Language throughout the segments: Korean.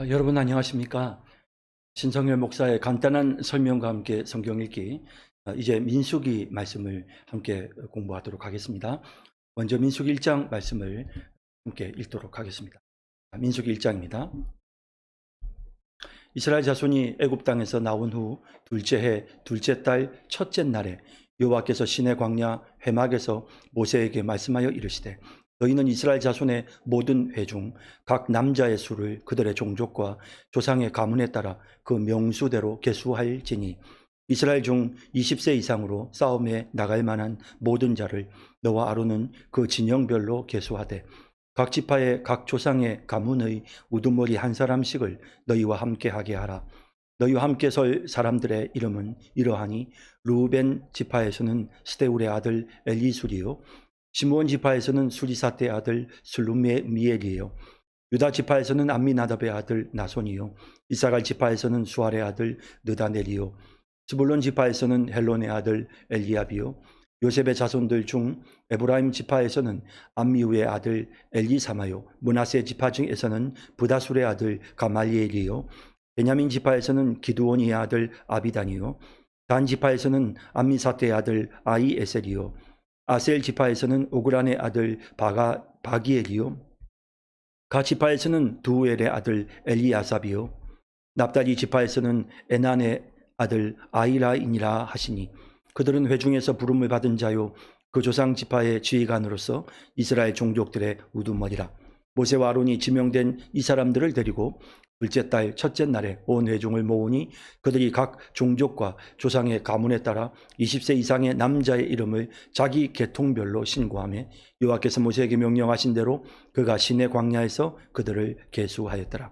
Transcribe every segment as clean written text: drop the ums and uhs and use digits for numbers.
여러분 안녕하십니까? 신성열 목사의 간단한 설명과 함께 성경 읽기, 이제 민수기 말씀을 함께 공부하도록 하겠습니다. 먼저 민수기 1장 말씀을 함께 읽도록 하겠습니다. 민수기 1장입니다. 이스라엘 자손이 애굽 땅에서 나온 후 둘째 해 둘째 달 첫째 날에 여호와께서 시내 광야 회막에서 모세에게 말씀하여 이르시되, 너희는 이스라엘 자손의 모든 회 중 각 남자의 수를 그들의 종족과 조상의 가문에 따라 그 명수대로 계수할지니, 이스라엘 중 20세 이상으로 싸움에 나갈 만한 모든 자를 너와 아론은 그 진영별로 계수하되, 각 지파의 각 조상의 가문의 우두머리 한 사람씩을 너희와 함께 하게 하라. 너희와 함께 설 사람들의 이름은 이러하니, 루벤 지파에서는 스데울의 아들 엘리술이요, 시므온 지파에서는 수리사떼의 아들 슬루미엘이요, 유다 지파에서는 암미나답의 아들 나손이요, 이사갈 지파에서는 수알의 아들 느다넬이요, 스불론 지파에서는 헬론의 아들 엘리압이요, 요셉의 자손들 중 에브라임 지파에서는 암미우의 아들 엘리사마요, 므낫세 지파 중에서는 부다술의 아들 가말리엘이요, 베냐민 지파에서는 기드온이의 아들 아비단이요, 단 지파에서는 암미사떼의 아들 아이에셀이요, 아셀 지파에서는 오그란의 아들 바기엘이요, 가 지파에서는 두엘의 아들 엘리아삽이요, 납달리 지파에서는 에난의 아들 아이라이니라 하시니, 그들은 회중에서 부름을 받은 자요 그 조상 지파의 지휘관으로서 이스라엘 종족들의 우두머리라. 모세와 아론이 지명된 이 사람들을 데리고 둘째 달 첫째 날에 온 회중을 모으니, 그들이 각 종족과 조상의 가문에 따라 20세 이상의 남자의 이름을 자기 계통별로 신고하며, 여호와께서 모세에게 명령하신 대로 그가 시내 광야에서 그들을 계수하였더라.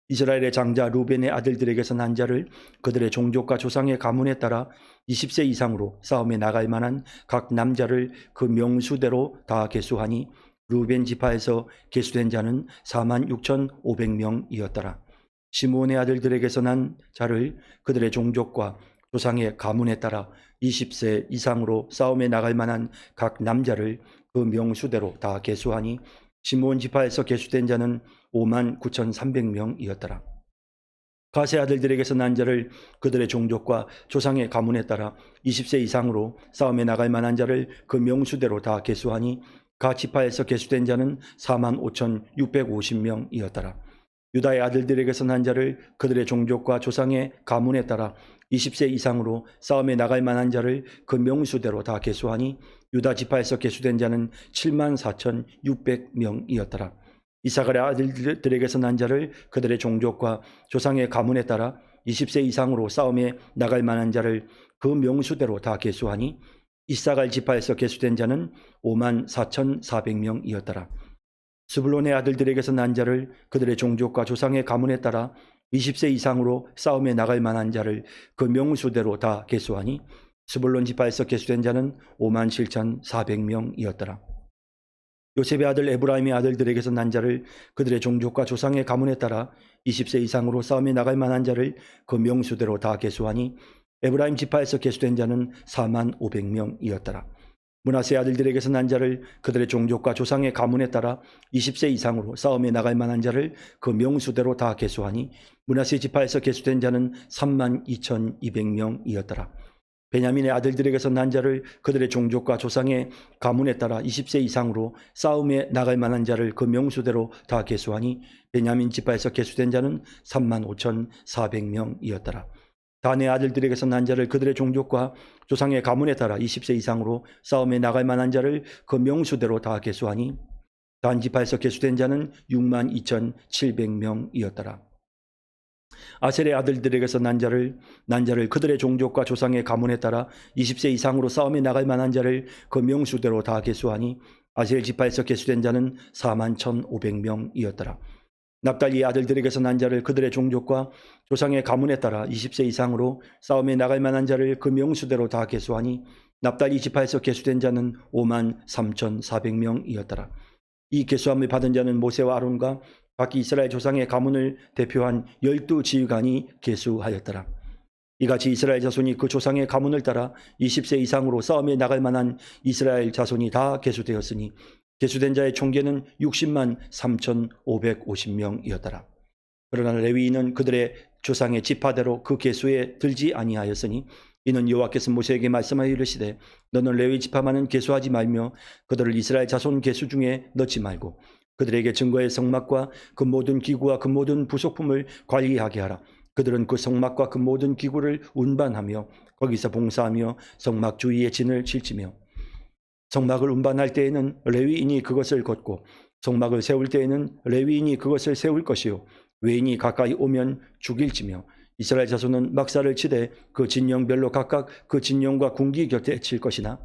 이스라엘의 장자 루벤의 아들들에게서 난 자를 그들의 종족과 조상의 가문에 따라 20세 이상으로 싸움에 나갈 만한 각 남자를 그 명수대로 다 계수하니, 루벤 지파에서 계수된 자는 46,500명이었더라. 시므온의 아들들에게서 난 자를 그들의 종족과 조상의 가문에 따라 20세 이상으로 싸움에 나갈 만한 각 남자를 그 명수대로 다 계수하니, 시므온 지파에서 계수된 자는 59,300명이었더라. 가세 아들들에게서 난 자를 그들의 종족과 조상의 가문에 따라 20세 이상으로 싸움에 나갈 만한 자를 그 명수대로 다 계수하니, 가 지파에서 계수된 자는 45,650명이었더라. 유다의 아들들에게서 난 자를 그들의 종족과 조상의 가문에 따라 20세 이상으로 싸움에 나갈 만한 자를 그 명수대로 다 계수하니, 유다 지파에서 계수된 자는 74,600명이었더라. 이사갈의 아들들에게서 난 자를 그들의 종족과 조상의 가문에 따라 20세 이상으로 싸움에 나갈 만한 자를 그 명수대로 다 계수하니, 이사갈 지파에서 계수된 자는 54,400명이었더라. 스불론의 아들들에게서 난 자를 그들의 종족과 조상의 가문에 따라 20세 이상으로 싸움에 나갈 만한 자를 그 명수대로 다 계수하니, 스불론 지파에서 계수된 자는 57,400명이었더라. 요셉의 아들 에브라임의 아들들에게서 난 자를 그들의 종족과 조상의 가문에 따라 20세 이상으로 싸움에 나갈 만한 자를 그 명수대로 다 계수하니, 에브라임 지파에서 계수된 자는 45,000명이었더라. 므낫세 아들들에게서 난 자를 그들의 종족과 조상의 가문에 따라 20세 이상으로 싸움에 나갈 만한 자를 그 명수대로 다 계수하니, 므낫세 지파에서 계수된 자는 32,200명이었더라. 베냐민의 아들들에게서 난 자를 그들의 종족과 조상의 가문에 따라 20세 이상으로 싸움에 나갈 만한 자를 그 명수대로 다 계수하니, 베냐민 지파에서 계수된 자는 35,400명이었더라. 단의 아들들에게서 난 자를 그들의 종족과 조상의 가문에 따라 20세 이상으로 싸움에 나갈 만한 자를 그 명수대로 다 계수하니, 단 지파에서 계수된 자는 62,700명이었더라. 아셀의 아들들에게서 난 자를 그들의 종족과 조상의 가문에 따라 20세 이상으로 싸움에 나갈 만한 자를 그 명수대로 다 계수하니, 아셀 지파에서 계수된 자는 41,500명이었더라. 납달리의 아들들에게서 난 자를 그들의 종족과 조상의 가문에 따라 20세 이상으로 싸움에 나갈 만한 자를 그 명수대로 다 계수하니, 납달리 지파에서 계수된 자는 53,400명이었더라. 이 계수함을 받은 자는 모세와 아론과 각 이스라엘 조상의 가문을 대표한 12지휘관이 계수하였더라. 이같이 이스라엘 자손이 그 조상의 가문을 따라 20세 이상으로 싸움에 나갈 만한 이스라엘 자손이 다 계수되었으니, 계수된 자의 총계는 603,550명이었더라. 그러나 레위인은 그들의 조상의 지파대로 그 계수에 들지 아니하였으니 이는 여호와께서 모세에게 말씀하여 이르시되 너는 레위 지파만은 계수하지 말며 그들을 이스라엘 자손 계수 중에 넣지 말고 그들에게 증거의 성막과 그 모든 기구와 그 모든 부속품을 관리하게 하라. 그들은 그 성막과 그 모든 기구를 운반하며 거기서 봉사하며 성막 주위에 진을 칠지며 성막을 운반할 때에는 레위인이 그것을 걷고 성막을 세울 때에는 레위인이 그것을 세울 것이요 외인이 가까이 오면 죽일지며 이스라엘 자손은 막사를 치되 그 진영별로 각각 그 진영과 궁기 곁에 칠 것이나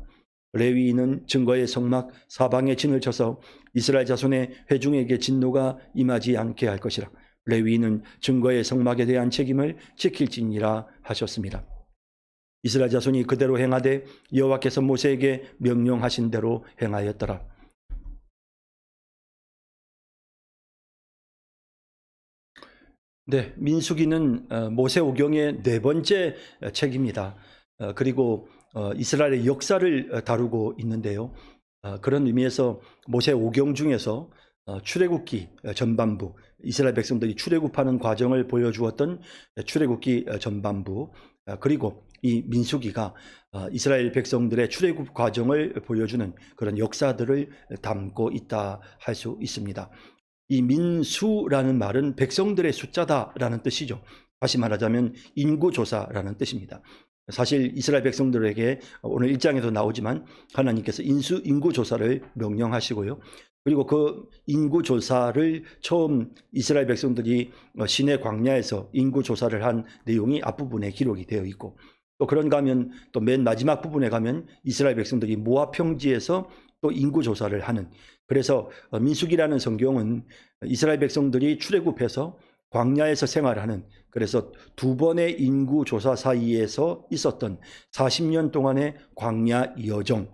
레위인은 증거의 성막 사방에 진을 쳐서 이스라엘 자손의 회중에게 진노가 임하지 않게 할 것이라. 레위인은 증거의 성막에 대한 책임을 지킬지니라 하셨습니다. 이스라엘 자손이 그대로 행하되 여호와께서 모세에게 명령하신 대로 행하였더라. 네, 민수기는 모세오경의 네 번째 책입니다. 그리고 이스라엘의 역사를 다루고 있는데요. 그런 의미에서 모세오경 중에서 출애굽기 전반부, 이스라엘 백성들이 출애굽하는 과정을 보여주었던 출애굽기 전반부, 그리고 이 민수기가 이스라엘 백성들의 출애굽 과정을 보여주는 그런 역사들을 담고 있다 할 수 있습니다. 이 민수라는 말은 백성들의 숫자다라는 뜻이죠. 다시 말하자면 인구조사라는 뜻입니다. 사실 이스라엘 백성들에게 오늘 1장에도 나오지만 하나님께서 인구조사를 명령하시고요. 그리고 그 인구조사를 처음 이스라엘 백성들이 시내 광야에서 인구조사를 한 내용이 앞부분에 기록이 되어 있고 또 그런가 하면 또 맨 마지막 부분에 가면 이스라엘 백성들이 모압 평지에서 또 인구조사를 하는, 그래서 민수기라는 성경은 이스라엘 백성들이 출애굽해서 광야에서 생활하는, 그래서 두 번의 인구조사 사이에서 있었던 40년 동안의 광야 여정,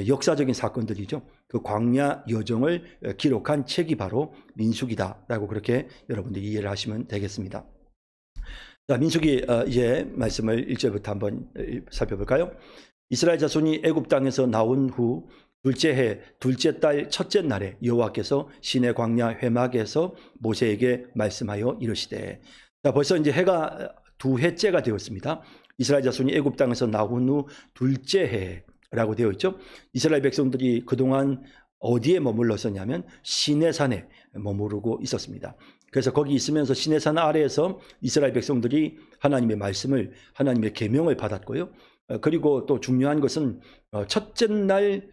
역사적인 사건들이죠. 그 광야 여정을 기록한 책이 바로 민수기다라고 그렇게 여러분들이 이해를 하시면 되겠습니다. 자, 민수기 이제 말씀을 1절부터 한번 살펴볼까요? 이스라엘 자손이 애굽 땅에서 나온 후 둘째 해 둘째 달 첫째 날에 여호와께서 시내 광야 회막에서 모세에게 말씀하여 이르시되. 자, 벌써 이제 해가 두 해째가 되었습니다. 이스라엘 자손이 애굽 땅에서 나온 후 둘째 해라고 되어 있죠. 이스라엘 백성들이 그동안 어디에 머물렀었냐면 시내산에 머무르고 있었습니다. 그래서 거기 있으면서 시내산 아래에서 이스라엘 백성들이 하나님의 말씀을, 하나님의 계명을 받았고요. 그리고 또 중요한 것은 첫째 날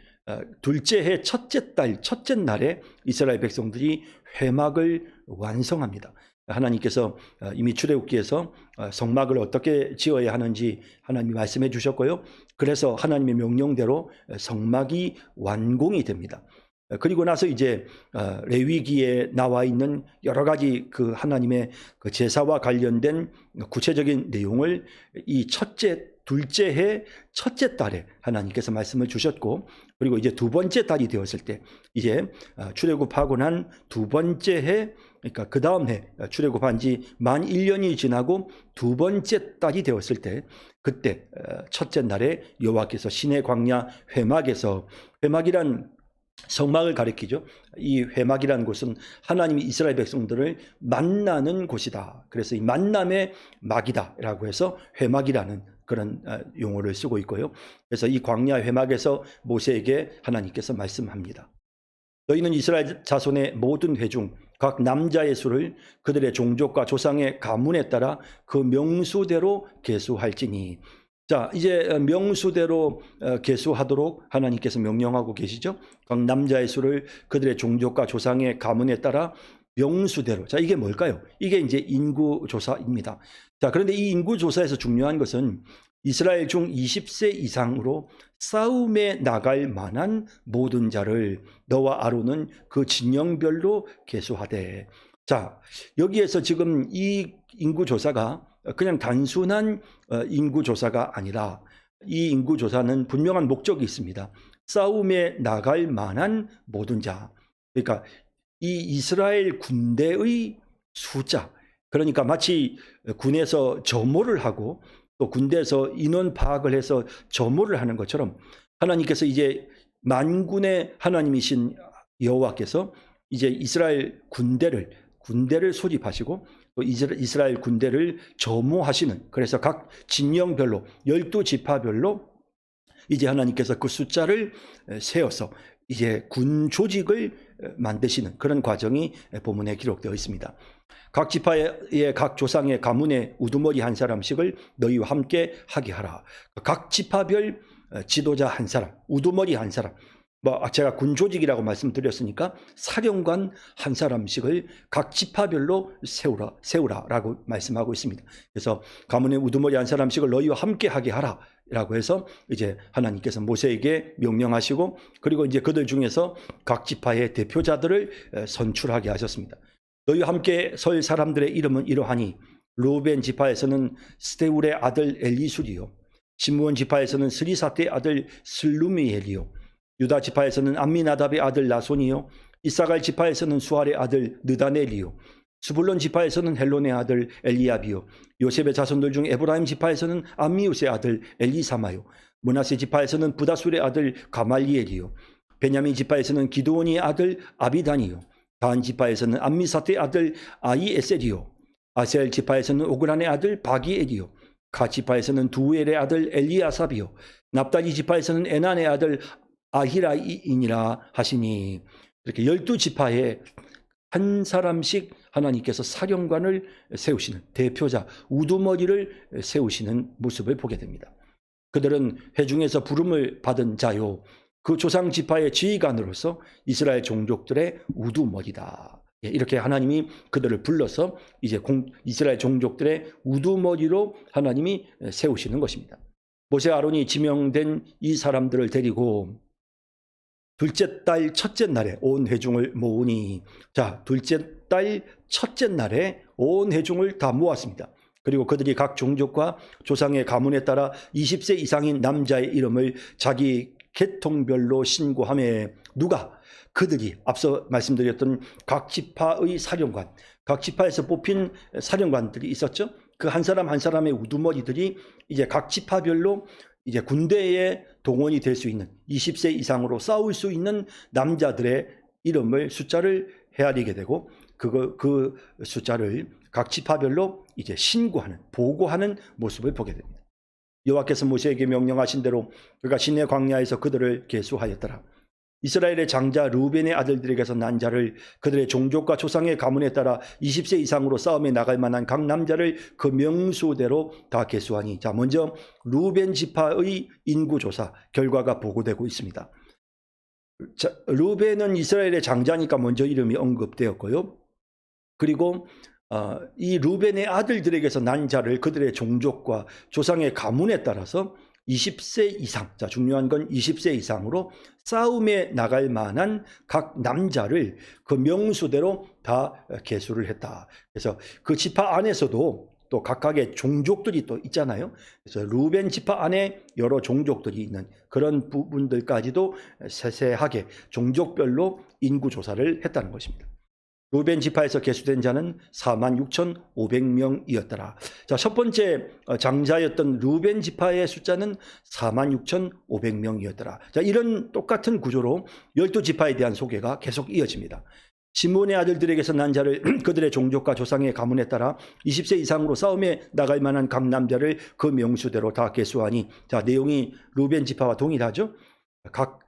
둘째 해 첫째 달 첫째 날에 이스라엘 백성들이 회막을 완성합니다. 하나님께서 이미 출애굽기에서 성막을 어떻게 지어야 하는지 하나님이 말씀해 주셨고요. 그래서 하나님의 명령대로 성막이 완공이 됩니다. 그리고 나서 이제 레위기에 나와 있는 여러 가지 그 하나님의 그 제사와 관련된 구체적인 내용을 이 둘째 해 첫째 달에 하나님께서 말씀을 주셨고, 그리고 이제 두 번째 달이 되었을 때 이제 출애굽하고 난 두 번째 해, 그러니까 그 다음 해 출애굽한 지 만 1년이 지나고 두 번째 달이 되었을 때 그때 첫째 날에 여호와께서 시내 광야 회막에서, 회막이란 성막을 가리키죠. 이 회막이라는 곳은 하나님이 이스라엘 백성들을 만나는 곳이다. 그래서 이 만남의 막이다라고 해서 회막이라는 그런 용어를 쓰고 있고요. 그래서 이 광야 회막에서 모세에게 하나님께서 말씀합니다. 너희는 이스라엘 자손의 모든 회중 각 남자의 수를 그들의 종족과 조상의 가문에 따라 그 명수대로 계수할지니. 자, 이제 명수대로 계수하도록 하나님께서 명령하고 계시죠. 각 남자의 수를 그들의 종족과 조상의 가문에 따라 명수대로. 자, 이게 뭘까요? 이게 이제 인구조사입니다. 자, 그런데 이 인구조사에서 중요한 것은 이스라엘 중 20세 이상으로 싸움에 나갈 만한 모든 자를 너와 아론은 그 진영별로 계수하되. 자, 여기에서 지금 이 인구조사가 그냥 단순한 인구조사가 아니라 이 인구조사는 분명한 목적이 있습니다. 싸움에 나갈 만한 모든 자. 그러니까 이 이스라엘 군대의 숫자, 그러니까 마치 군에서 점호를 하고 또 군대에서 인원 파악을 해서 점호를 하는 것처럼 하나님께서 이제 만군의 하나님이신 여호와께서 이제 이스라엘 군대를, 군대를 소집하시고 또 이스라엘 군대를 점호하시는, 그래서 각 진영별로 12지파별로 이제 하나님께서 그 숫자를 세어서 이제 군 조직을 만드시는 그런 과정이 본문에 기록되어 있습니다. 각 지파의 각 조상의 가문의 우두머리 한 사람씩을 너희와 함께 하게 하라. 각 지파별 지도자 한 사람, 우두머리 한 사람, 제가 군 조직이라고 말씀드렸으니까 사령관 한 사람씩을 각 지파별로 세우라라고 말씀하고 있습니다. 그래서 가문의 우두머리 한 사람씩을 너희와 함께 하게 하라라고 해서 이제 하나님께서 모세에게 명령하시고, 그리고 이제 그들 중에서 각 지파의 대표자들을 선출하게 하셨습니다. 너희와 함께 설 사람들의 이름은 이러하니 루벤 지파에서는 스데울의 아들 엘리술이요, 시므온 지파에서는 스리사트의 아들 슬루미엘이요, 유다 지파에서는 암미나답의 아들 나손이요, 이사갈 지파에서는 수알의 아들 느다넬이요, 스불론 지파에서는 헬론의 아들 엘리압이요, 요셉의 자손들 중 에브라임 지파에서는 암미우스의 아들 엘리사마요, 므낫세 지파에서는 부다술의 아들 가말리엘이요, 베냐민 지파에서는 기드온의 아들 아비단이요, 단 지파에서는 암미사트의 아들 아이에셀이요, 아셀 지파에서는 오그란의 아들 바기엘이요, 가 지파에서는 두엘의 아들 엘리아삽이요, 납달리 지파에서는 에난의 아들 아히라이니라 하시니, 이렇게 12지파에 한 사람씩 하나님께서 사령관을 세우시는, 대표자 우두머리를 세우시는 모습을 보게 됩니다. 그들은 회중에서 부름을 받은 자요, 그 조상 지파의 지휘관으로서 이스라엘 종족들의 우두머리다. 이렇게 하나님이 그들을 불러서 이제 이스라엘 종족들의 우두머리로 하나님이 세우시는 것입니다. 모세 아론이 지명된 이 사람들을 데리고 둘째 달 첫째 날에 온 회중을 모으니, 자, 둘째 달 첫째 날에 온 회중을 다 모았습니다. 그리고 그들이 각 종족과 조상의 가문에 따라 20세 이상인 남자의 이름을 자기 계통별로 신고하며, 누가? 그들이 앞서 말씀드렸던 각 지파의 사령관, 각 지파에서 뽑힌 사령관들이 있었죠. 그 한 사람 한 사람의 우두머리들이 이제 각 지파별로 이제 군대에 동원이 될 수 있는 20세 이상으로 싸울 수 있는 남자들의 이름을 숫자를 헤아리게 되고, 그 숫자를 각 지파별로 이제 신고하는, 보고하는 모습을 보게 됩니다. 여호와께서 모세에게 명령하신 대로 그가 시내 광야에서 그들을 계수하였더라. 이스라엘의 장자 루벤의 아들들에게서 난 자를 그들의 종족과 조상의 가문에 따라 20세 이상으로 싸움에 나갈 만한 각 남자를 그 명수대로 다 계수하니, 자, 먼저 루벤 지파의 인구조사 결과가 보고되고 있습니다. 자, 루벤은 이스라엘의 장자니까 먼저 이름이 언급되었고요. 그리고 이 루벤의 아들들에게서 난 자를 그들의 종족과 조상의 가문에 따라서 20세 이상, 자, 중요한 건 20세 이상으로 싸움에 나갈 만한 각 남자를 그 명수대로 다 계수를 했다. 그래서 그 지파 안에서도 또 각각의 종족들이 또 있잖아요. 그래서 루벤 지파 안에 여러 종족들이 있는 그런 부분들까지도 세세하게 종족별로 인구 조사를 했다는 것입니다. 루벤 지파에서 계수된 자는 46,500명이었더라. 자, 첫 번째 장자였던 루벤 지파의 숫자는 46,500명이었더라. 자, 이런 똑같은 구조로 12지파에 대한 소개가 계속 이어집니다. 시므온의 아들들에게서 난 자를 그들의 종족과 조상의 가문에 따라 20세 이상으로 싸움에 나갈 만한 각 남자를 그 명수대로 다 계수하니, 자, 내용이 루벤 지파와 동일하죠. 각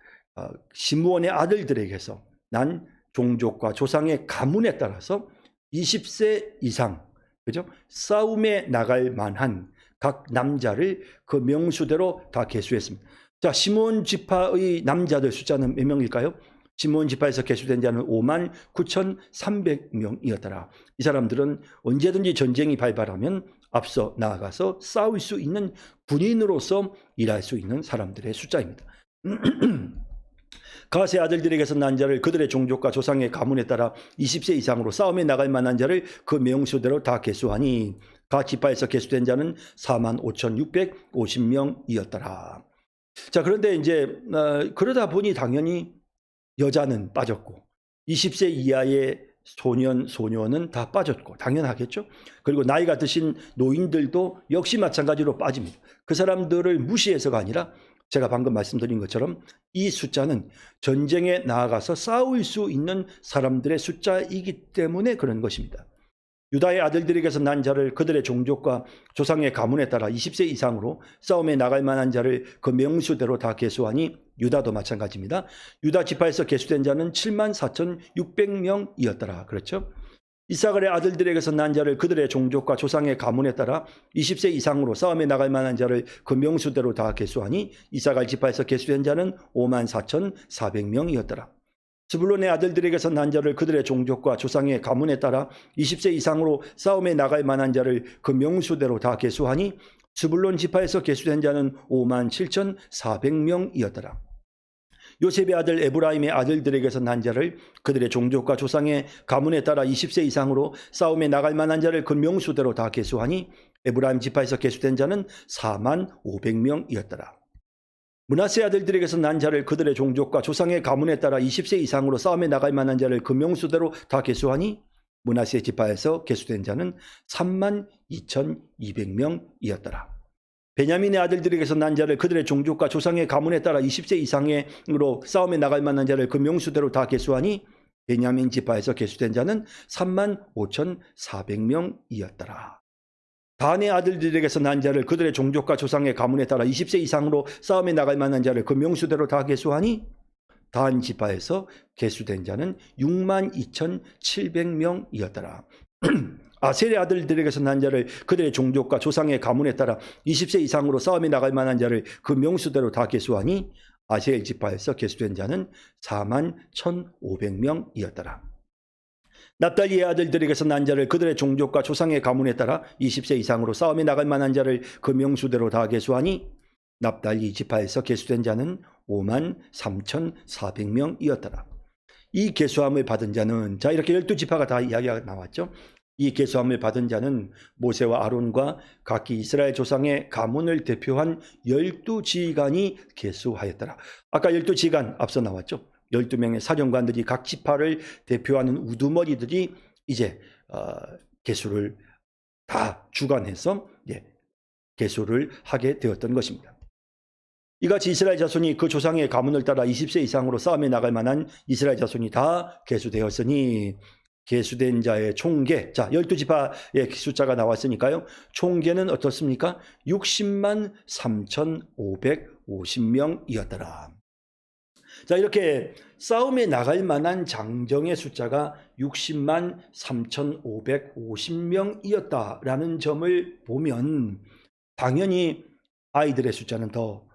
시므온의 아들들에게서 난 종족과 조상의 가문에 따라서 20세 이상, 그죠? 싸움에 나갈 만한 각 남자를 그 명수대로 다 계수했습니다. 자, 시므온 지파의 남자들 숫자는 몇 명일까요? 시므온 지파에서 계수된 자는 59,300명이었더라. 이 사람들은 언제든지 전쟁이 발발하면 앞서 나아가서 싸울 수 있는 군인으로서 일할 수 있는 사람들의 숫자입니다. 가세 아들들에게서 난 자를 그들의 종족과 조상의 가문에 따라 20세 이상으로 싸움에 나갈 만한 자를 그 명수대로 다 계수하니, 각 지파에서 계수된 자는 45,650명이었더라. 자, 그런데 이제 그러다 보니 당연히 여자는 빠졌고 20세 이하의 소년은 다 빠졌고 당연하겠죠. 그리고 나이가 드신 노인들도 역시 마찬가지로 빠집니다. 그 사람들을 무시해서가 아니라 제가 방금 말씀드린 것처럼 이 숫자는 전쟁에 나아가서 싸울 수 있는 사람들의 숫자이기 때문에 그런 것입니다. 유다의 아들들에게서 난 자를 그들의 종족과 조상의 가문에 따라 20세 이상으로 싸움에 나갈 만한 자를 그 명수대로 다 계수하니 유다도 마찬가지입니다. 유다 지파에서 계수된 자는 74,600명이었더라. 그렇죠? 이사갈의 아들들에게서 난 자를 그들의 종족과 조상의 가문에 따라 20세 이상으로 싸움에 나갈 만한 자를 그 명수대로 다 계수하니 이사갈 지파에서 계수된 자는 54,400명이었더라. 스불론의 아들들에게서 난 자를 그들의 종족과 조상의 가문에 따라 20세 이상으로 싸움에 나갈 만한 자를 그 명수대로 다 계수하니 스불론 지파에서 계수된 자는 57,400명이었더라. 요셉의 아들 에브라임의 아들들에게서 난 자를 그들의 종족과 조상의 가문에 따라 20세 이상으로 싸움에 나갈 만한 자를 그 명수대로 다 계수하니 에브라임 지파에서 계수된 자는 45,000명이었더라. 므낫세 아들들에게서 난 자를 그들의 종족과 조상의 가문에 따라 20세 이상으로 싸움에 나갈 만한 자를 그 명수대로 다 계수하니 므낫세 지파에서 계수된 자는 32,200명이었더라. 베냐민의 아들들에게서 난 자를 그들의 종족과 조상의 가문에 따라 20세 이상으로 싸움에 나갈 만한 자를 그 명수대로 다 계수하니 베냐민 지파에서 계수된 자는 35,400명이었더라. 단의 아들들에게서 난 자를 그들의 종족과 조상의 가문에 따라 20세 이상으로 싸움에 나갈 만한 자를 그 명수대로 다 계수하니 단 지파에서 계수된 자는 62,700명이었더라. 아셀의 아들들에게서 난 자를 그들의 종족과 조상의 가문에 따라 20세 이상으로 싸움에 나갈 만한 자를 그 명수대로 다 계수하니 아셀 지파에서 계수된 자는 41,500명이었더라. 납달리의 아들들에게서 난 자를 그들의 종족과 조상의 가문에 따라 20세 이상으로 싸움에 나갈 만한 자를 그 명수대로 다 계수하니 납달리 지파에서 계수된 자는 53,400명이었더라. 이 계수함을 받은 자는, 자, 이렇게 12지파가 다 이야기가 나왔죠. 이 계수함을 받은 자는 모세와 아론과 각기 이스라엘 조상의 가문을 대표한 12지간이 계수하였더라. 아까 12지간 앞서 나왔죠. 12명의 사령관들이 각 지파를 대표하는 우두머리들이 이제 계수를 다 주관해서 계수를 하게 되었던 것입니다. 이같이 이스라엘 자손이 그 조상의 가문을 따라 20세 이상으로 싸움에 나갈 만한 이스라엘 자손이 다 계수되었으니 계수된 자의 총계, 자, 12지파의 숫자가 나왔으니까요. 총계는 어떻습니까? 60만 3,550명이었더라. 자, 이렇게 싸움에 나갈 만한 장정의 숫자가 60만 3,550명이었다라는 점을 보면 당연히 아이들의 숫자는 또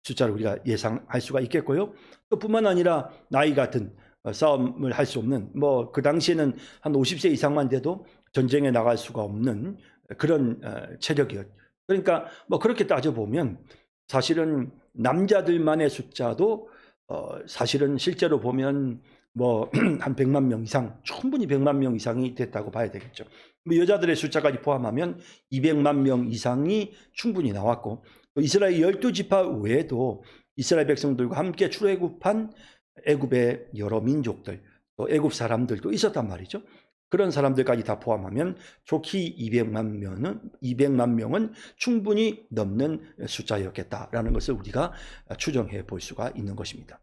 숫자를 우리가 예상할 수가 있겠고요. 또 뿐만 아니라 나이 같은 싸움을 할 수 없는, 그 당시에는 한 50세 이상만 돼도 전쟁에 나갈 수가 없는 그런 체력이었죠. 그러니까 그렇게 따져보면 사실은 남자들만의 숫자도 사실은 실제로 보면 한 100만 명 이상, 충분히 100만 명 이상이 됐다고 봐야 되겠죠. 여자들의 숫자까지 포함하면 200만 명 이상이 충분히 나왔고, 또 이스라엘 12지파 외에도 이스라엘 백성들과 함께 출애굽한 애굽의 여러 민족들, 또 애굽 사람들도 있었단 말이죠. 그런 사람들까지 다 포함하면 좋게 200만 명은 충분히 넘는 숫자였겠다라는 것을 우리가 추정해 볼 수가 있는 것입니다.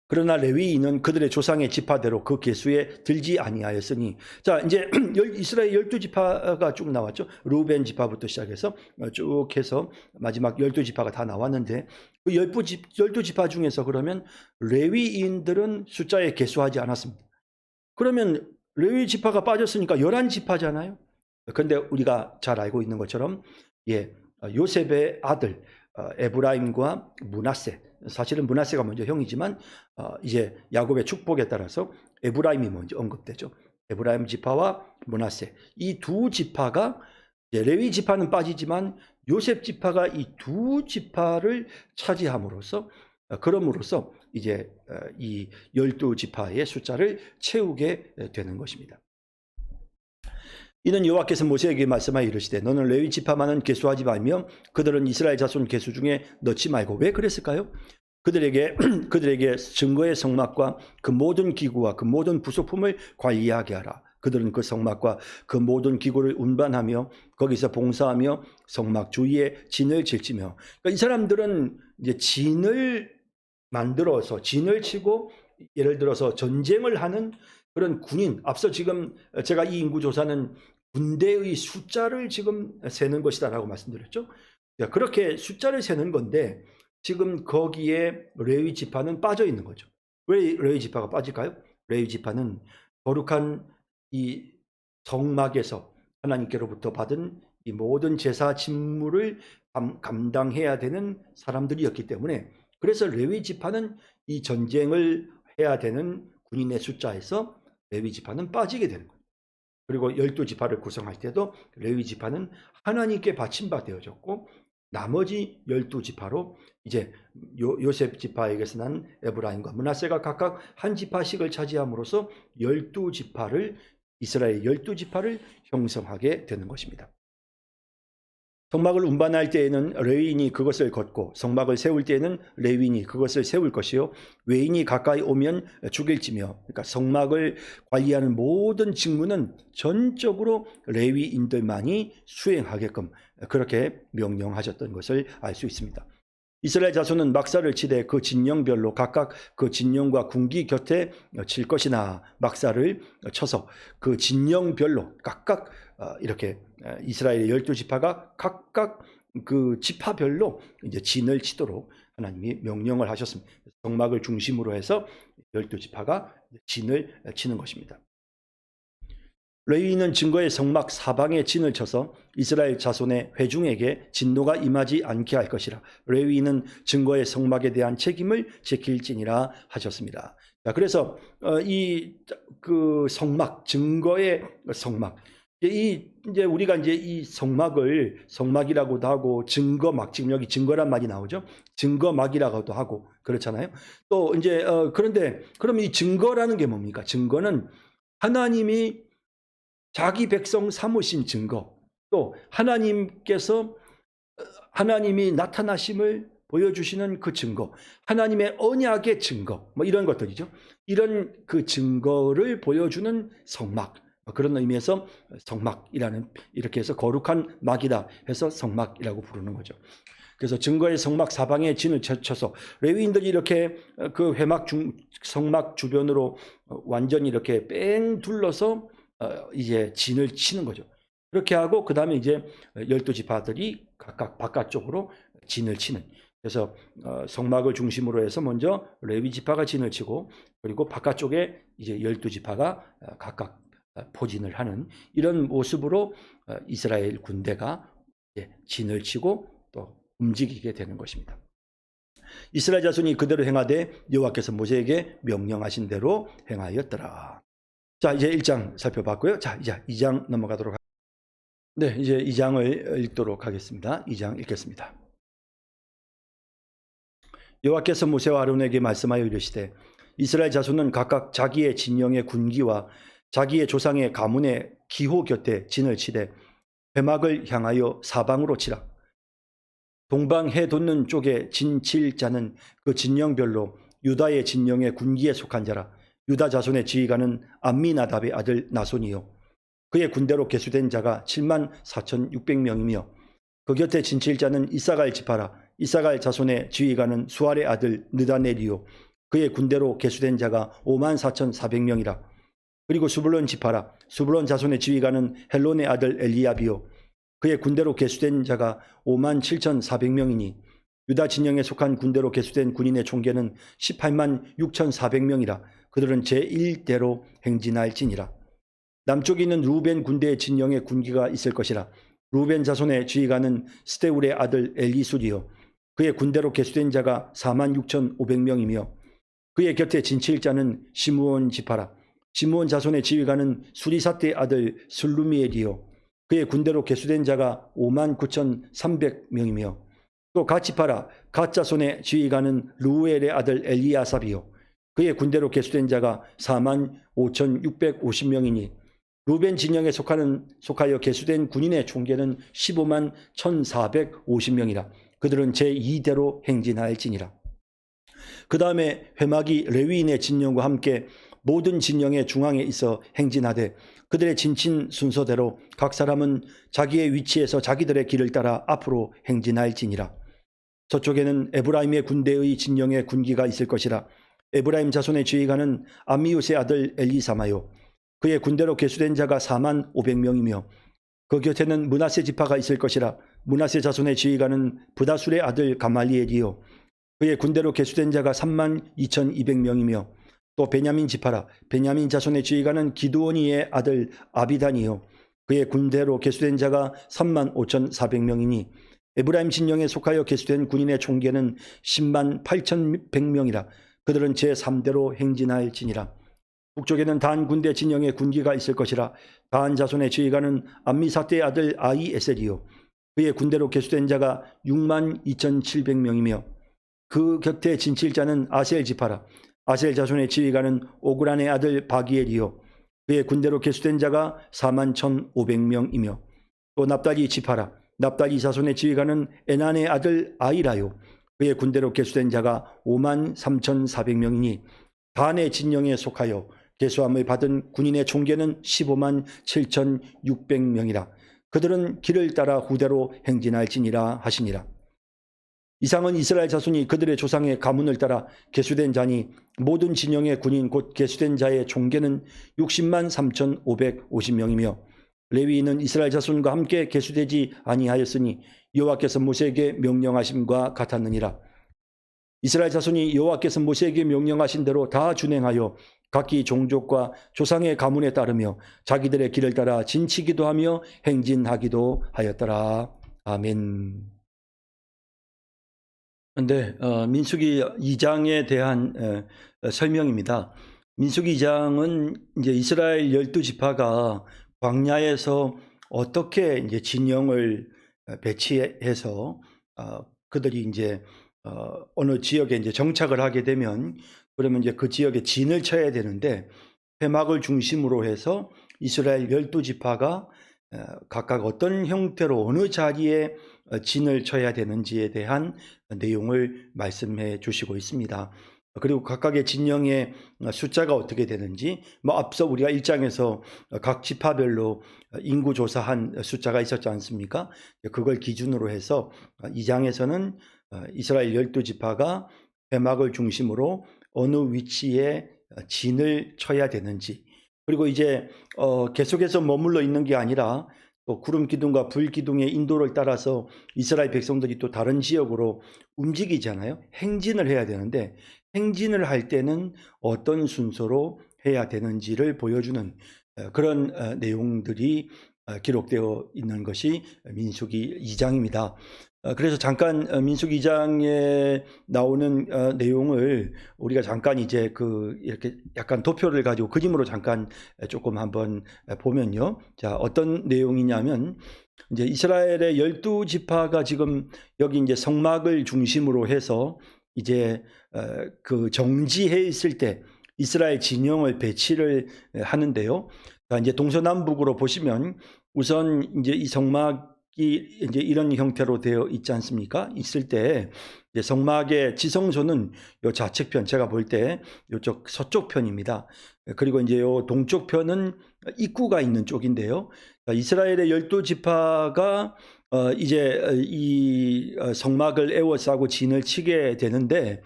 그러나 레위인은 그들의 조상의 지파대로 그 계수에 들지 아니하였으니, 자, 이제 이스라엘 12지파가 쭉 나왔죠. 루벤 지파부터 시작해서 쭉 해서 마지막 12지파가 다 나왔는데, 그 12지파 중에서 그러면 레위인들은 숫자에 계수하지 않았습니다. 그러면 레위 지파가 빠졌으니까 11지파잖아요. 그런데 우리가 잘 알고 있는 것처럼 요셉의 아들 에브라임과 므낫세, 사실은 므낫세가 먼저 형이지만 이제 야곱의 축복에 따라서 에브라임이 먼저 언급되죠. 에브라임 지파와 므낫세, 이 두 지파가, 레위 지파는 빠지지만 요셉 지파가 이 두 지파를 차지함으로써, 그럼으로써 이제 이 12지파의 숫자를 채우게 되는 것입니다. 이는 여호와께서 모세에게 말씀하여 이르시되 너는 레위 지파만은 계수하지 말며 그들은 이스라엘 자손 계수 중에 넣지 말고. 왜 그랬을까요? 그들에게 증거의 성막과 그 모든 기구와 그 모든 부속품을 관리하게 하라. 그들은 그 성막과 그 모든 기구를 운반하며 거기서 봉사하며 성막 주위에 진을 질지며. 그러니까 이 사람들은 이제 진을 만들어서 진을 치고 예를 들어서 전쟁을 하는 그런 군인, 앞서 지금 제가 이 인구조사는 군대의 숫자를 지금 세는 것이다라고 말씀드렸죠. 그렇게 숫자를 세는 건데 지금 거기에 레위 지파는 빠져 있는 거죠. 왜 레위 지파가 빠질까요? 레위 지파는 거룩한 이 성막에서 하나님께로부터 받은 이 모든 제사 직무를 감당해야 되는 사람들이었기 때문에, 그래서 레위 지파는 이 전쟁을 해야 되는 군인의 숫자에서 레위 지파는 빠지게 되는 거예요. 그리고 12지파를 구성할 때도 레위 지파는 하나님께 바친 바 되어졌고, 나머지 12지파로 이제 요셉 지파에게서 난 에브라임과 므낫세가 각각 한 지파씩을 차지함으로써 12지파를, 이스라엘 12지파를 형성하게 되는 것입니다. 성막을 운반할 때에는 레위인이 그것을 걷고 성막을 세울 때에는 레위인이 그것을 세울 것이요, 외인이 가까이 오면 죽일지며. 그러니까 성막을 관리하는 모든 직무는 전적으로 레위인들만이 수행하게끔 그렇게 명령하셨던 것을 알 수 있습니다. 이스라엘 자손은 막사를 치되 그 진영별로 각각 그 진영과 군기 곁에 칠 것이나, 막사를 쳐서 그 진영별로 각각 이렇게 이스라엘의 12지파가 각각 그 지파별로 이제 진을 치도록 하나님이 명령을 하셨습니다. 성막을 중심으로 해서 12지파가 진을 치는 것입니다. 레위인은 증거의 성막 사방에 진을 쳐서 이스라엘 자손의 회중에게 진노가 임하지 않게 할 것이라. 레위인은 증거의 성막에 대한 책임을 지킬지니라 하셨습니다. 자, 그래서 이 그 성막, 증거의 성막, 이제 우리가 이제 이 성막을 성막이라고도 하고 증거막, 지금 여기 증거란 말이 나오죠. 증거막이라고도 하고 그렇잖아요. 또 이제 그런데 그럼 이 증거라는 게 뭡니까? 증거는 하나님이 자기 백성 삼으신 증거, 또 하나님께서 하나님이 나타나심을 보여주시는 그 증거, 하나님의 언약의 증거, 뭐 이런 것들이죠. 이런 그 증거를 보여주는 성막, 그런 의미에서 성막이라는, 이렇게 해서 거룩한 막이다 해서 성막이라고 부르는 거죠. 그래서 증거의 성막 사방에 진을 쳐서 레위인들이 이렇게 그 성막 주변으로 완전히 이렇게 뺑 둘러서 이제 진을 치는 거죠. 그렇게 하고 그 다음에 이제 12지파들이 각각 바깥쪽으로 진을 치는. 그래서 성막을 중심으로 해서 먼저 레위 지파가 진을 치고, 그리고 바깥쪽에 이제 12지파가 각각 포진을 하는 이런 모습으로 이스라엘 군대가 진을 치고 또 움직이게 되는 것입니다. 이스라엘 자손이 그대로 행하되 여호와께서 모세에게 명령하신 대로 행하였더라. 자, 이제 1장 살펴봤고요. 자, 이제 2장 넘어가도록 하겠습니다. 네, 이제 2장을 읽도록 하겠습니다. 2장 읽겠습니다. 여호와께서 모세와 아론에게 말씀하여 이르시되, 이스라엘 자손은 각각 자기의 진영의 군기와 자기의 조상의 가문의 기호 곁에 진을 치되 회막을 향하여 사방으로 치라. 동방 해 돋는 쪽에 진 칠 자는 그 진영별로 유다의 진영의 군기에 속한 자라. 유다 자손의 지휘관은 암미나답의 아들 나손이요, 그의 군대로 계수된 자가 74,600명이며 그 곁에 진칠 자는 이사갈 지파라. 이사갈 자손의 지휘관은 수알의 아들 느다넬이요, 그의 군대로 계수된 자가 54,400명이라. 그리고 수불론 지파라. 수불론 자손의 지휘관은 헬론의 아들 엘리압이요, 그의 군대로 계수된 자가 57,400명이니 유다 진영에 속한 군대로 계수된 군인의 총계는 186,400명이라. 그들은 제1대로 행진할지니라. 남쪽에 있는 루벤 군대의 진영에 군기가 있을 것이라. 루벤 자손의 지휘관은 스데울의 아들 엘리술이요, 그의 군대로 계수된 자가 46,500명이며 그의 곁에 진칠 자는 시므온 지파라. 시므온 자손의 지휘관은 수리사떼의 아들 슬루미엘이요, 그의 군대로 계수된 자가 59,300명이며 또 갓지파라. 갓 자손의 지휘관은 루엘의 아들 엘리아삽이요, 그의 군대로 계수된 자가 45,650명이니 루벤 진영에 속하여 계수된 군인의 총계는 151,450명이라. 그들은 제2대로 행진할지니라. 그 다음에 회막이 레위인의 진영과 함께 모든 진영의 중앙에 있어 행진하되 그들의 진친 순서대로 각 사람은 자기의 위치에서 자기들의 길을 따라 앞으로 행진할지니라. 저쪽에는 에브라임의 군대의 진영의 군기가 있을 것이라. 에브라임 자손의 지휘관은 암미우스의 아들 엘리사마요. 그의 군대로 계수된 자가 4만 500명이며 그 곁에는 므낫세 지파가 있을 것이라. 므낫세 자손의 지휘관은 브다술의 아들 가말리엘이요. 그의 군대로 계수된 자가 3만 2,200명이며 또 베냐민 지파라. 베냐민 자손의 지휘관은 기드오니의 아들 아비단이요. 그의 군대로 계수된 자가 3만 5,400명이니 에브라임 진영에 속하여 계수된 군인의 총계는 10만 8,100명이라. 그들은 제3대로 행진할지니라. 북쪽에는 단 군대 진영의 군기가 있을 것이라. 단 자손의 지휘관은 암미사대의 아들 아이에셀이요. 그의 군대로 계수된 자가 6만 2,700명이며 그 곁에 진칠자는 아셀 지파라. 아셀 자손의 지휘관은 오그란의 아들 바기엘이요. 그의 군대로 계수된 자가 4만 1,500명이며 또 납달리 지파라. 납달리 자손의 지휘관은 에난의 아들 아이라요. 그의 군대로 계수된 자가 5만 3,400명이니 단의 진영에 속하여 계수함을 받은 군인의 총계는 15만 7,600명이라. 그들은 길을 따라 후대로 행진할지니라 하시니라. 이상은 이스라엘 자손이 그들의 조상의 가문을 따라 계수된 자니 모든 진영의 군인 곧 계수된 자의 총계는 60만 3,550명이며 레위인은 이스라엘 자손과 함께 계수되지 아니하였으니 여호와께서 모세에게 명령하심과 같았느니라. 이스라엘 자손이 여호와께서 모세에게 명령하신 대로 다 준행하여 각기 종족과 조상의 가문에 따르며 자기들의 길을 따라 진치기도 하며 행진하기도 하였더라. 아멘. 근데 민수기 2장에 대한 설명입니다. 민수기 2장은 이제 이스라엘 12지파가 광야에서 어떻게 이제 진영을 배치해서 그들이 이제 어느 지역에 이제 정착을 하게 되면 그러면 이제 그 지역에 진을 쳐야 되는데 회막을 중심으로 해서 이스라엘 12지파가 각각 어떤 형태로 어느 자리에 진을 쳐야 되는지에 대한 내용을 말씀해 주시고 있습니다. 그리고 각각의 진영의 숫자가 어떻게 되는지 앞서 우리가 1장에서 각 지파별로 인구 조사한 숫자가 있었지 않습니까? 그걸 기준으로 해서 2장에서는 이스라엘 12지파가 회막을 중심으로 어느 위치에 진을 쳐야 되는지, 그리고 이제 계속해서 머물러 있는 게 아니라 또 구름 기둥과 불 기둥의 인도를 따라서 이스라엘 백성들이 또 다른 지역으로 움직이잖아요. 행진을 해야 되는데 행진을 할 때는 어떤 순서로 해야 되는지를 보여주는 그런 내용들이 기록되어 있는 것이 민수기 2장입니다. 그래서 잠깐 민수기 2장에 나오는 내용을 우리가 잠깐 이제 이렇게 약간 도표를 가지고 그림으로 잠깐 조금 한번 보면요. 자, 어떤 내용이냐면 이제 이스라엘의 12지파가 지금 여기 이제 성막을 중심으로 해서 이제 그 정지해 있을 때 이스라엘 진영을 배치를 하는데요. 자, 이제 동서남북으로 보시면 우선 이제 이 성막이 이제 이런 형태로 되어 있지 않습니까? 있을 때 이제 성막의 지성소는 요 좌측편, 제가 볼 때 요쪽 서쪽 편입니다. 그리고 이제 요 동쪽 편은 입구가 있는 쪽인데요. 이스라엘의 12지파가 이제 이 성막을 에워싸고 진을 치게 되는데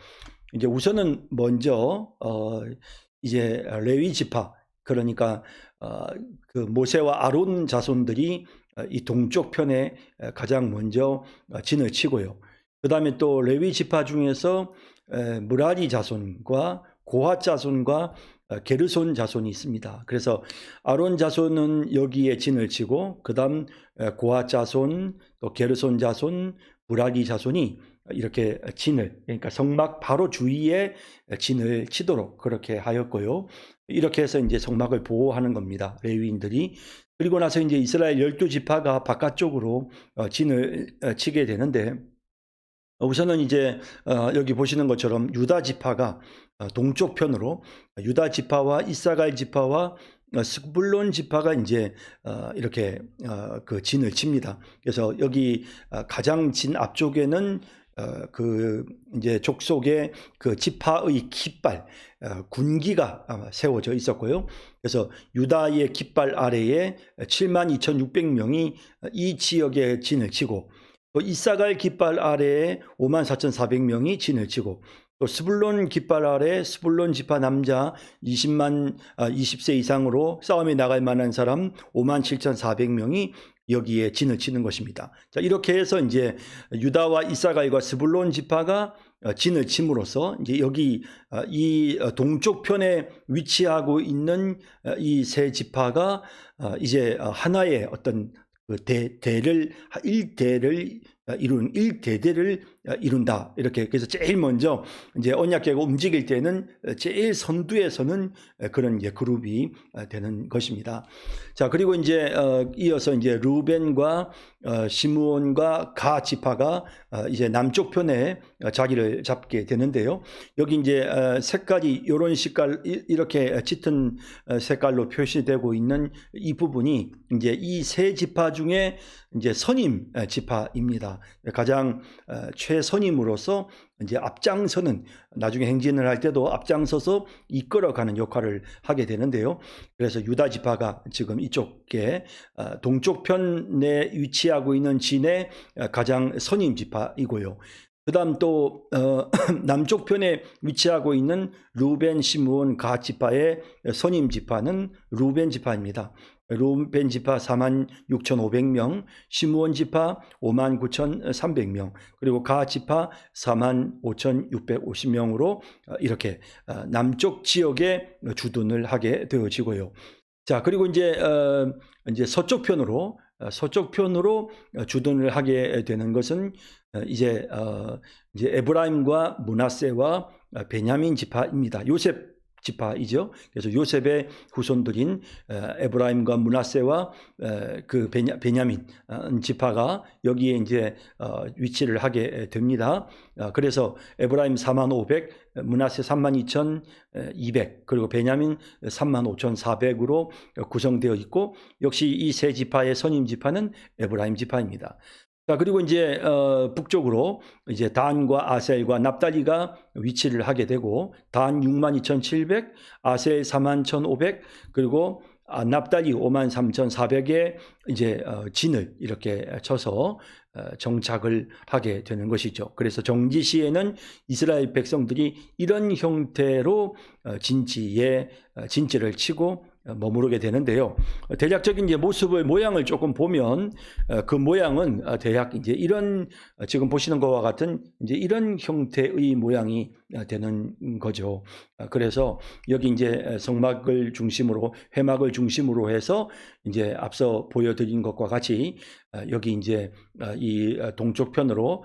이제 우선은 먼저 이제 레위 지파, 그러니까 그 모세와 아론 자손들이 이 동쪽 편에 가장 먼저 진을 치고요. 그 다음에 또 레위 지파 중에서 무라리 자손과 고핫 자손과 게르손 자손이 있습니다. 그래서 아론 자손은 여기에 진을 치고 그 다음 고핫 자손, 또 게르손 자손, 무라리 자손이 이렇게 진을, 그러니까 성막 바로 주위에 진을 치도록 그렇게 하였고요. 이렇게 해서 이제 성막을 보호하는 겁니다. 레위인들이. 그리고 나서 이제 이스라엘 12지파가 바깥쪽으로 진을 치게 되는데 우선은 이제 여기 보시는 것처럼 유다 지파가 동쪽 편으로, 유다 지파와 이사갈 지파와 스불론 지파가 이제 이렇게 그 진을 칩니다. 그래서 여기 가장 진 앞쪽에는 그 이제 족속의 그 지파의 깃발, 군기가 세워져 있었고요. 그래서 유다의 깃발 아래에 72,600명이 이 지역에 진을 치고, 또 이사갈 깃발 아래에 54,400명이 진을 치고, 또 스불론 깃발 아래 스불론 지파 남자 20세 이상으로 싸움에 나갈 만한 사람 57,400명이 여기에 진을 치는 것입니다. 자, 이렇게 해서 이제 유다와 이사갈과 스불론 지파가 진을 침으로써 이제 여기 이 동쪽 편에 위치하고 있는 이 세 지파가 이제 하나의 어떤 그 일대를 일대대를 이룬다. 이렇게. 그래서 제일 먼저 이제 언약궤가 움직일 때는 제일 선두에 서는 그런 이제 그룹이 되는 것입니다. 자, 그리고 이제 이어서 이제 루벤과 시므온과 가 지파가 이제 남쪽 편에 자리를 잡게 되는데요. 여기 이제 색깔이 이런 색깔, 이렇게 짙은 색깔로 표시되고 있는 이 부분이 이제 이 세 지파 중에 이제 선임 지파입니다. 가장 최선임으로서 이제 앞장서는, 나중에 행진을 할 때도 앞장서서 이끌어가는 역할을 하게 되는데요. 그래서 유다 지파가 지금 이쪽에 동쪽 편에 위치하고 있는 진의 가장 선임 지파이고요. 그 다음 또 남쪽 편에 위치하고 있는 루벤, 시므온, 가 지파의 선임 지파는 루벤 지파입니다. 루벤 지파 46,500명, 시므온 지파 59,300명, 그리고 가 지파 45,650명으로 이렇게 남쪽 지역에 주둔을 하게 되어지고요. 자, 그리고 이제 서쪽 편으로 주둔을 하게 되는 것은 이제 에브라임과 므낫세와 베냐민 지파입니다. 요셉 지파이죠. 그래서 요셉의 후손들인 에브라임과 므낫세와 그 베냐민 지파가 여기에 이제 위치를 하게 됩니다. 그래서 에브라임 45,500, 므낫세 32,200, 그리고 베냐민 35,400으로 구성되어 있고, 역시 이 세 지파의 선임 지파는 에브라임 지파입니다. 자, 그리고 이제 북쪽으로 이제 단과 아셀과 납달리가 위치를 하게 되고, 단 62,700, 아셀 41,500, 그리고 납달리 53,400에 이제 진을 이렇게 쳐서 정착을 하게 되는 것이죠. 그래서 정지 시에는 이스라엘 백성들이 이런 형태로 진지를 치고 머무르게 되는데요. 대략적인 이제 모양을 조금 보면 그 모양은 대략 이제 이런, 지금 보시는 것과 같은 이제 이런 형태의 모양이 되는 거죠. 그래서 여기 이제 성막을 중심으로, 회막을 중심으로 해서 이제 앞서 보여드린 것과 같이 여기 이제 이 동쪽 편으로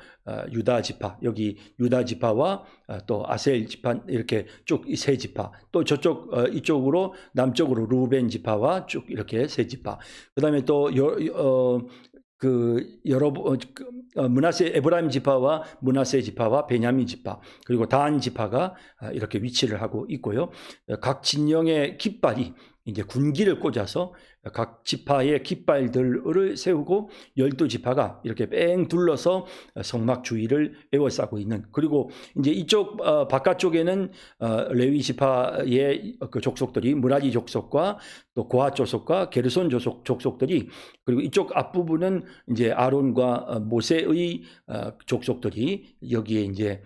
유다 지파, 여기 유다 지파와 또 아셀 지파, 이렇게 쭉 세 지파, 또 저쪽 이쪽으로 남쪽으로 루벤 지파와 쭉 이렇게 세 지파, 그다음에 또 므낫세, 에브라임 지파와 므낫세 지파와 베냐민 지파, 그리고 단 지파가 이렇게 위치를 하고 있고요. 각 진영의 깃발이 이제 군기를 꽂아서 각 지파의 깃발들을 세우고 12지파가 이렇게 뺑 둘러서 성막 주위를 에워싸고 있는, 그리고 이제 이쪽 바깥쪽에는 레위 지파의 그 족속들이, 므라리 족속과 또 고핫 족속과 게르손 족속들이, 그리고 이쪽 앞부분은 이제 아론과 모세의 족속들이 여기에 이제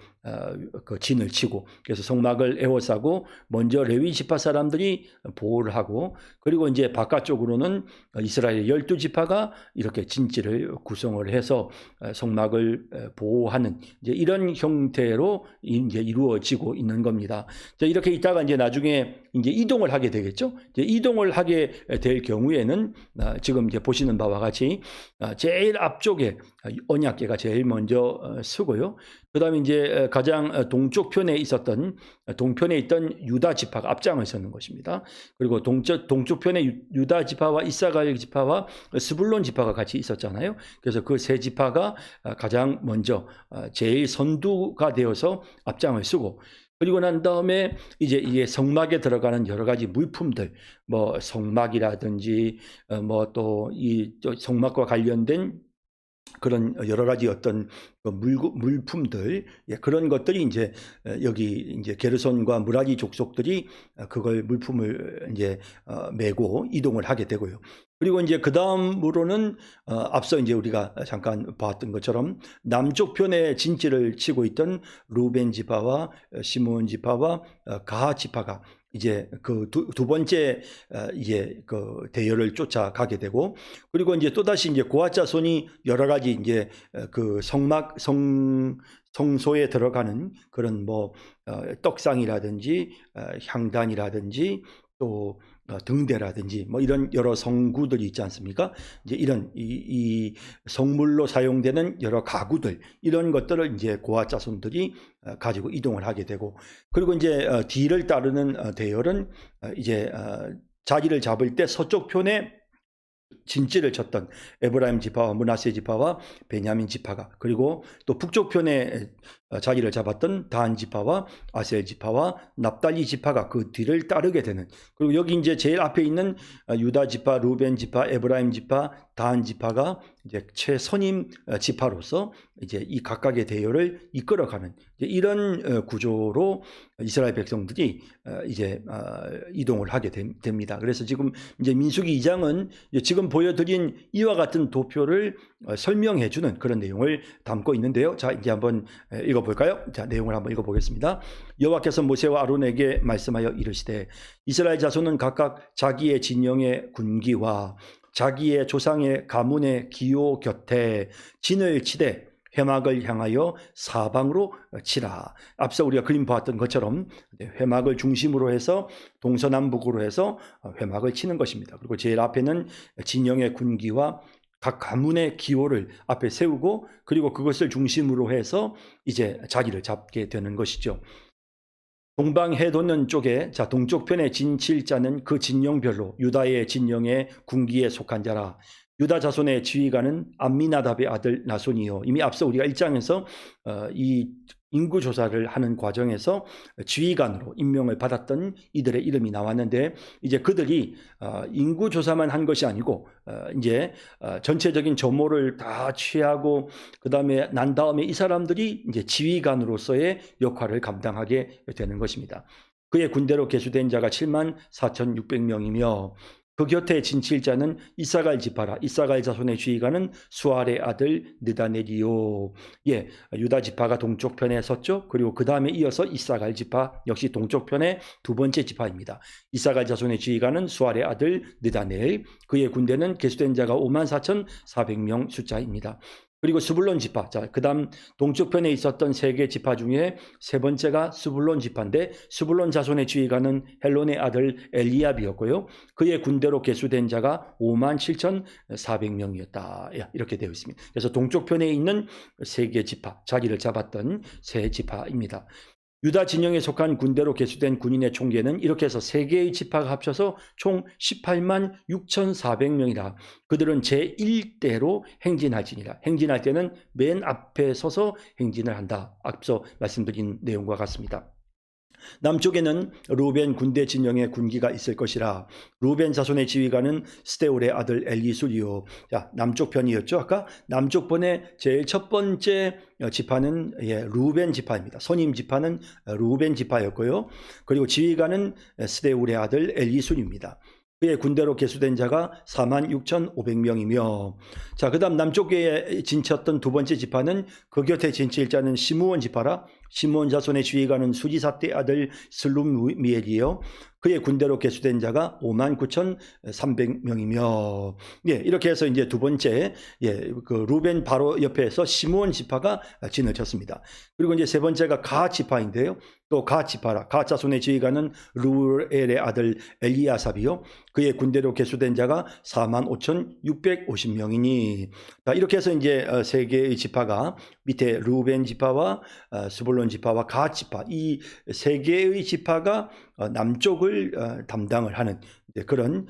그 진을 치고, 그래서 성막을 에워싸고 먼저 레위 지파 사람들이 보호를 하고, 그리고 이제 바깥쪽으로는 이스라엘 12지파가 이렇게 진지를 구성을 해서 성막을 보호하는 이제 이런 형태로 이제 이루어지고 있는 겁니다. 자, 이렇게 있다가 이제 나중에 이제 이동을 하게 되겠죠. 이제 이동을 하게 될 경우에는 지금 이제 보시는 바와 같이 제일 앞쪽에 언약궤가 제일 먼저 서고요. 그다음에 이제 가장 동쪽 편에 있던 유다 지파가 앞장을 서는 것입니다. 그리고 동쪽 편에 유다 지파와 이사갈 지파와 스불론 지파가 같이 있었잖아요. 그래서 그 세 지파가 가장 먼저 제일 선두가 되어서 앞장을 서고, 그리고 난 다음에 이제 이게 성막에 들어가는 여러 가지 물품들, 뭐 성막이라든지 뭐 또 이 성막과 관련된 그런 여러 가지 어떤 그 물품들, 예, 그런 것들이 이제 여기 이제 게르손과 무라리 족속들이 그걸 물품을 이제 메고 이동을 하게 되고요. 그리고 이제 그 다음으로는 앞서 이제 우리가 잠깐 봤던 것처럼 남쪽 편에 진지를 치고 있던 루벤 지파와 시므온 지파와 가하 지파가 이제 그 두 번째 이제 그 대열을 쫓아가게 되고, 그리고 이제 또다시 이제 고핫 자손이 여러 가지 이제 그 성소에 들어가는 그런 뭐 떡상이라든지 향단이라든지 또 등대라든지 뭐 이런 여러 성구들이 있지 않습니까? 이제 이런 이 성물로 사용되는 여러 가구들, 이런 것들을 이제 고핫 자손들이 가지고 이동을 하게 되고, 그리고 이제 뒤를 따르는 대열은 이제 자기를 잡을 때 서쪽 편에 진지를 쳤던 에브라임 지파와 므낫세 지파와 베냐민 지파가, 그리고 또 북쪽 편에 자기를 잡았던 단 지파와 아셀 지파와 납달리 지파가 그 뒤를 따르게 되는, 그리고 여기 이제 제일 앞에 있는 유다 지파, 루벤 지파, 에브라임 지파, 단 지파가 이제 최선임 지파로서 이제 이 각각의 대열을 이끌어가는 이런 구조로 이스라엘 백성들이 이제 이동을 하게 됩니다. 그래서 지금 이제 민수기 2장은 지금 보여드린 이와 같은 도표를 설명해주는 그런 내용을 담고 있는데요. 자, 이제 한번 읽어볼까요? 자, 내용을 한번 읽어보겠습니다. 여호와께서 모세와 아론에게 말씀하여 이르시되, 이스라엘 자손은 각각 자기의 진영의 군기와 자기의 조상의 가문의 기호 곁에 진을 치되 회막을 향하여 사방으로 치라. 앞서 우리가 그림 보았던 것처럼 회막을 중심으로 해서 동서남북으로 해서 회막을 치는 것입니다. 그리고 제일 앞에는 진영의 군기와 각 가문의 기호를 앞에 세우고, 그리고 그것을 중심으로 해서 이제 자기를 잡게 되는 것이죠. 동방해 돋는 쪽에, 자, 동쪽 편에 진칠 자는 그 진영별로 유다의 진영의 군기에 속한 자라. 유다 자손의 지휘관은 암미나답의 아들 나손이요. 이미 앞서 우리가 1장에서 이 인구 조사를 하는 과정에서 지휘관으로 임명을 받았던 이들의 이름이 나왔는데, 이제 그들이 인구 조사만 한 것이 아니고 이제 전체적인 정보를 다 취하고 그다음에 난 다음에 이 사람들이 이제 지휘관으로서의 역할을 감당하게 되는 것입니다. 그의 군대로 계수된 자가 74,600명이며 그 곁에 진칠 자는 이사갈 지파라. 이사갈 자손의 지휘관은 수알의 아들 느다넬이요. 예, 유다 지파가 동쪽 편에 섰죠. 그리고 그 다음에 이어서 이사갈 지파 역시 동쪽 편의 두 번째 지파입니다. 이사갈 자손의 지휘관은 수알의 아들 느다넬. 그의 군대는 계수된 자가 54,400명 숫자입니다. 그리고 스불론 지파, 자, 그 다음 동쪽 편에 있었던 세 개 지파 중에 세 번째가 스불론 지파인데, 스불론 자손의 지휘관은 헬론의 아들 엘리압이었고요. 그의 군대로 계수된 자가 57,400명이었다. 이렇게 되어 있습니다. 그래서 동쪽 편에 있는 세 개 지파, 자기를 잡았던 세 지파입니다. 유다 진영에 속한 군대로 계수된 군인의 총계는 이렇게 해서 세 개의 지파가 합쳐서 총 186,400명이라. 그들은 제1대로 행진할지니라. 행진할 때는 맨 앞에 서서 행진을 한다. 앞서 말씀드린 내용과 같습니다. 남쪽에는 루벤 군대 진영의 군기가 있을 것이라. 루벤 자손의 지휘관은 스데울의 아들 엘리술이요. 자, 남쪽 편이었죠. 아까 남쪽 편의 제일 첫 번째 지파는 루벤 지파입니다. 선임 지파는 루벤 지파였고요. 그리고 지휘관은 스데울의 아들 엘리술입니다. 그의 군대로 계수된 자가 46,500명이며, 자, 그 다음 남쪽에 진쳤던 두 번째 지파는 그 곁에 진칠 자는 시므온 지파라. 시므온 자손의 지휘관은 수지사떼 아들 슬룸미엘이요. 그의 군대로 계수된 자가 59,300명이며, 예, 이렇게 해서 이제 두 번째, 그 루벤 바로 옆에서 시므온 지파가 진을 쳤습니다. 그리고 이제 세 번째가 가핫 지파인데요. 또 가핫 지파라. 가핫 자손의 지휘관은 루엘의 아들 엘리아삽이요. 그의 군대로 계수된 자가 45,650명이니, 이렇게 해서 이제 세 개의 지파가 밑에 루벤 지파와 스불론 지파와 가핫 지파, 이 세 개의 지파가 남쪽을 담당을 하는 그런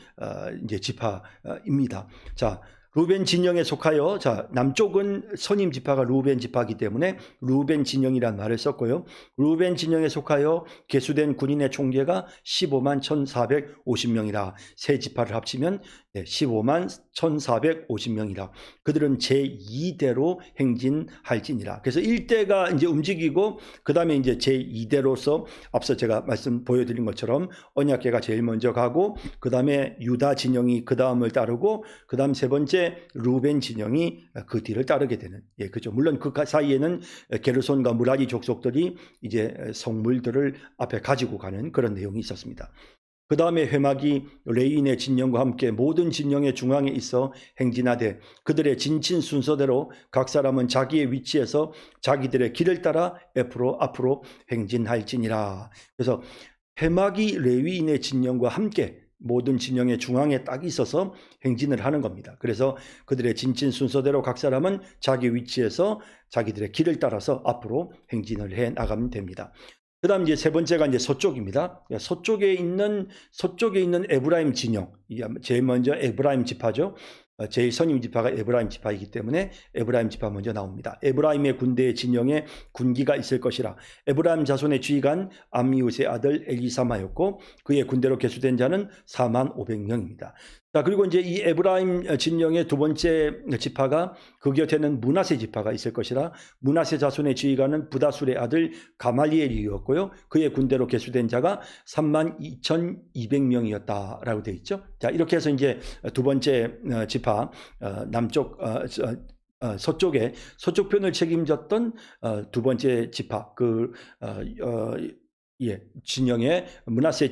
이제 지파입니다. 자, 루벤 진영에 속하여, 자, 남쪽은 선임 지파가 루벤 지파이기 때문에 루벤 진영이라는 말을 썼고요. 루벤 진영에 속하여 계수된 군인의 총계가 151,450명이라 세 지파를 합치면 15만 1,450명이라. 그들은 제2대로 행진할지니라. 그래서 1대가 이제 움직이고 그다음에 이제 제2대로서 앞서 제가 보여드린 것처럼 언약궤가 제일 먼저 가고 그다음에 유다 진영이 그다음을 따르고 그다음 세 번째 루벤 진영이 그 뒤를 따르게 되는. 그죠. 물론 그 사이에는 게르손과 무라리 족속들이 이제 성물들을 앞에 가지고 가는 그런 내용이 있었습니다. 그 다음에 회막이 레위인의 진영과 함께 모든 진영의 중앙에 있어 행진하되 그들의 진친 순서대로 각 사람은 자기의 위치에서 자기들의 길을 따라 앞으로 행진할지니라. 그래서 회막이 레위인의 진영과 함께 모든 진영의 중앙에 딱 있어서 행진을 하는 겁니다. 그래서 그들의 진친 순서대로 각 사람은 자기 위치에서 자기들의 길을 따라서 앞으로 행진을 해 나가면 됩니다. 그 다음 이제 세 번째가 이제 서쪽입니다. 서쪽에 있는 에브라임 진영. 제일 먼저 에브라임 지파죠. 제일 선임 지파가 에브라임 지파이기 때문에 에브라임 지파 먼저 나옵니다. 에브라임의 군대의 진영에 군기가 있을 것이라. 에브라임 자손의 지휘관 암미우스의 아들 엘리사마였고 그의 군대로 계수된 자는 4만 500명입니다. 자, 그리고 이제 이 에브라임 진영의 두 번째 지파가 그 곁에는 므낫세 지파가 있을 것이라. 므낫세 자손의 지휘관은 부다술의 아들 가말리엘이었고요. 그의 군대로 계수된 자가 3만 2,200명이었다라고 되어 있죠. 자, 이렇게 해서 이제 두 번째 지파 남쪽 서쪽에 서쪽 편을 책임졌던 두 번째 지파 진영의 므낫세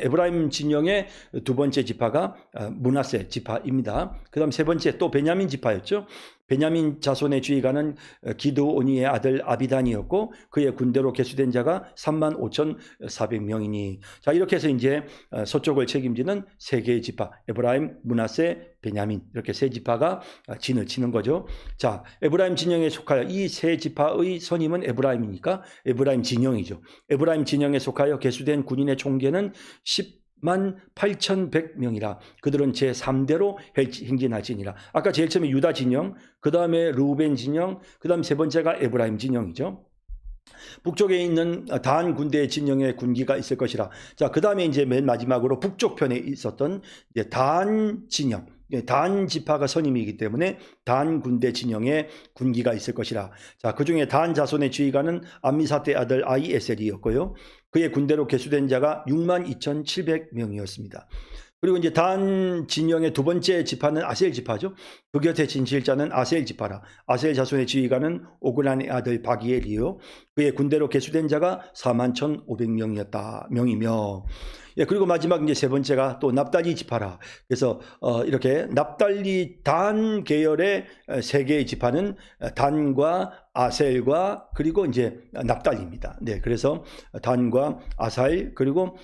에브라임 진영의 두 번째 지파가 므낫세 지파입니다. 그 다음 세 번째 또 베냐민 지파였죠. 베냐민 자손의 지휘관은 기드오니의 아들 아비단이었고 그의 군대로 계수된 자가 3만 5,400명이니. 자, 이렇게 해서 이제 서쪽을 책임지는 세 개의 지파 에브라임, 므낫세, 베냐민 이렇게 세 지파가 진을 치는 거죠. 자, 에브라임 진영에 속하여 이 세 지파의 선임은 에브라임이니까 에브라임 진영이죠. 에브라임 진영에 속하여 계수된 군인의 총계는 10만 8,100명이라. 그들은 제3대로 행진할지니라. 아까 제일 처음에 유다 진영, 그 다음에 루벤 진영, 그 다음 세 번째가 에브라임 진영이죠. 북쪽에 있는 단 군대의 진영에 군기가 있을 것이라. 자, 그 다음에 이제 맨 마지막으로 북쪽 편에 있었던 이제 단 진영, 단 지파가 선임이기 때문에 단 군대 진영에 군기가 있을 것이라. 자, 그 중에 단 자손의 지휘관은 암미사떼 아들 아이에셀이었고요. 그의 군대로 계수된 자가 6만 2,700명이었습니다. 그리고 이제 단 진영의 두 번째 지파는 아셀 지파죠. 그 곁에 진칠 자는 아셀 지파라. 아셀 자손의 지휘관은 오그란의 아들 바기엘이요. 그의 군대로 계수된 자가 4만 1,500명이며. 그리고 마지막 이제 세 번째가 또 납달리 지파라. 그래서 이렇게 납달리 단 계열의 세 개의 지파는 단과 아셀과 그리고 이제 납달리입니다. 네, 그래서 단과 아살 그리고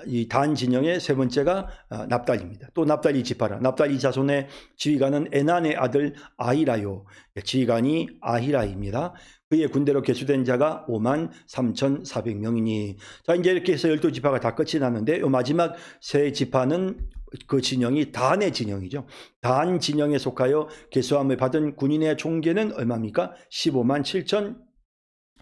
이 단 진영의 세 번째가 납달리입니다. 또 납달리 지파라. 납달리 자손의 지휘관은 에난의 아들 아히라요. 지휘관이 아히라입니다. 그의 군대로 계수된 자가 5만 3,400명이니. 자, 이제 이렇게 해서 12지파가 다 끝이 났는데 요 마지막 세 지파는 그 진영이 단의 진영이죠. 단 진영에 속하여 계수함을 받은 군인의 총계는 얼마입니까? 15만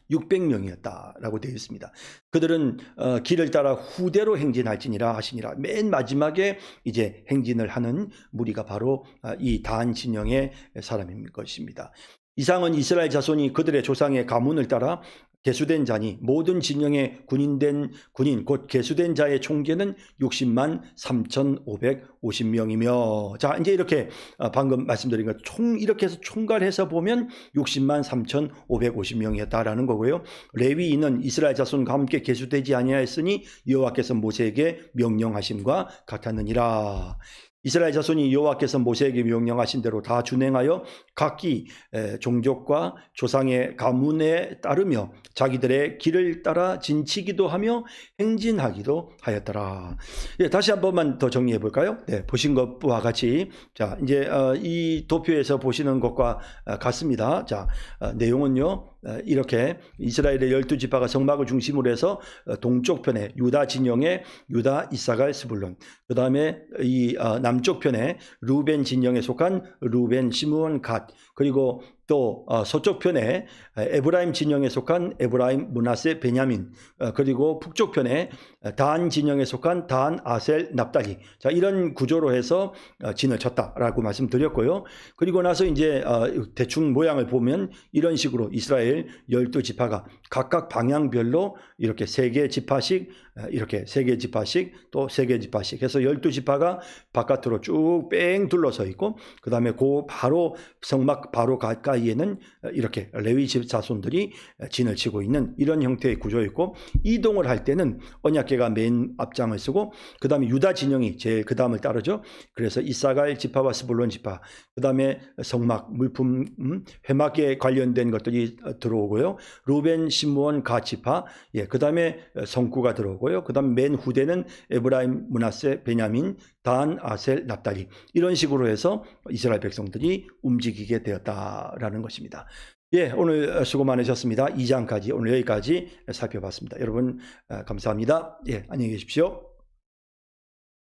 7,600명이었다라고 되어 있습니다. 그들은 길을 따라 후대로 행진할지니라 하시니라. 맨 마지막에 이제 행진을 하는 무리가 바로 이 단 진영의 사람인 것입니다. 이상은 이스라엘 자손이 그들의 조상의 가문을 따라 계수된 자니 모든 진영의 군인 곧 계수된 자의 총계는 60만 3,550명이며. 자, 이제 이렇게 방금 말씀드린 것 이렇게 해서 총괄해서 보면 60만 3,550명이었다라는 거고요. 레위인은 이스라엘 자손과 함께 계수되지 아니하였으니 여호와께서 모세에게 명령하심과 같았느니라. 이스라엘 자손이 여호와께서 모세에게 명령하신 대로 다 준행하여 각기 종족과 조상의 가문에 따르며 자기들의 길을 따라 진치기도 하며 행진하기도 하였더라. 다시 한 번만 더 정리해 볼까요? 네, 보신 것과 같이 자, 이제 이 도표에서 보시는 것과 같습니다. 자, 내용은요. 이렇게 이스라엘의 12지파가 성막을 중심으로 해서 동쪽 편에 유다 진영에 유다, 이사갈, 스불론, 그 다음에 이 남쪽 편에 루벤 진영에 속한 루벤, 시므온, 갓, 그리고 또 서쪽 편에 에브라임 진영에 속한 에브라임, 므낫세, 베냐민, 그리고 북쪽 편에 단 진영에 속한 단, 아셀, 납달리. 자, 이런 구조로 해서 진을 쳤다라고 말씀드렸고요. 그리고 나서 이제 대충 모양을 보면 이런 식으로 이스라엘 12지파가 각각 방향별로 이렇게 3개 지파씩, 이렇게 3개 지파씩, 또 3개 지파씩 해서 12지파가 바깥으로 쭉 뺑 둘러서 있고, 그 다음에 바로 성막 바로 가까이에는 이렇게 레위 집 자손들이 진을 치고 있는 이런 형태의 구조였고, 이동을 할 때는 언약궤가 맨 앞장을 쓰고, 그 다음에 유다 진영이 제일 그 다음을 따르죠. 그래서 이사갈 지파와 스불론 지파, 그 다음에 성막 물품 회막에 관련된 것들이 들어오고요. 루벤, 시므온, 가 지파, 그 다음에 성구가 들어오고요. 그 다음 맨 후대는 에브라임, 므낫세, 베냐민, 단, 아셀, 납달리, 이런 식으로 해서 이스라엘 백성들이 움직이게 되었다라는 것입니다. 오늘 수고 많으셨습니다. 2장까지 오늘 여기까지 살펴봤습니다. 여러분 감사합니다. 안녕히 계십시오.